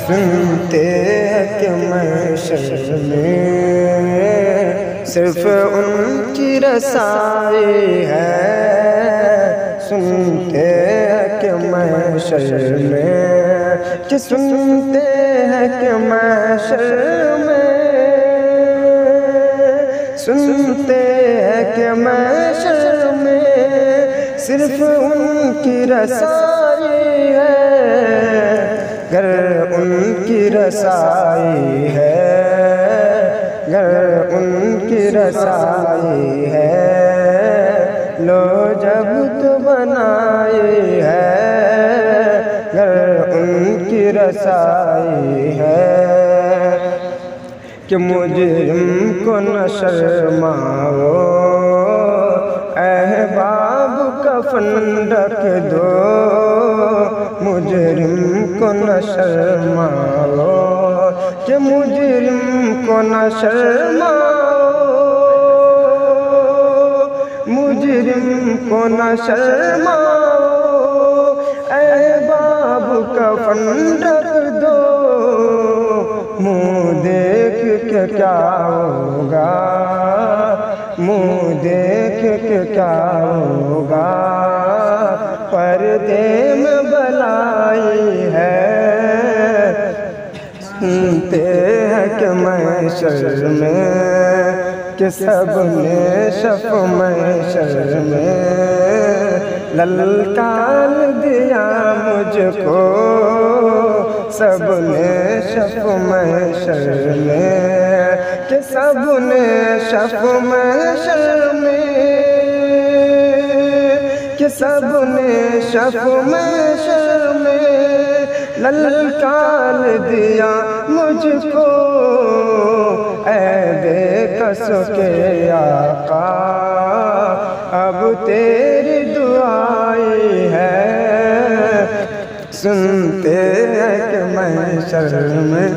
سنتے ہیں کہ محشر میں صرف ان کی رسائی ہے، سنتے ہیں کہ محشر میں، کہ سنتے ہیں کہ محشر میں، سنتے ہیں کہ محشر میں صرف ان کی رسائی ہے، گر ان کی رسائی ہے، گر ان کی رسائی ہے، لو جب تو بنائی ہے، گر ان کی رسائی ہے، کہ مجرم کو نہ شرماؤ، احباب کفن ڈھک دو، مجرم کو نہ شرماؤ، کہ مجرم کو نہ شرماؤ، مجرم کو نہ شرماؤ، احباب کفن ڈھک دو، منہ دیکھ کے کیا ہوگا، منہ دیکھ کے کیا ہوگا، پردے میں بلائی ہے، سنتے ہیں کہ محشر میں، کہ سب نے شف محشر میں للکار دیا مجھ کو، سب نے شف محشر میں، کہ سب نے شف محشر میں، کہ سب نے شف محشر میں للکار دیا مجھ کو، اے بے کس کے آقا اب تیری دعائی ہے، سنتے ہیں کہ محشر میں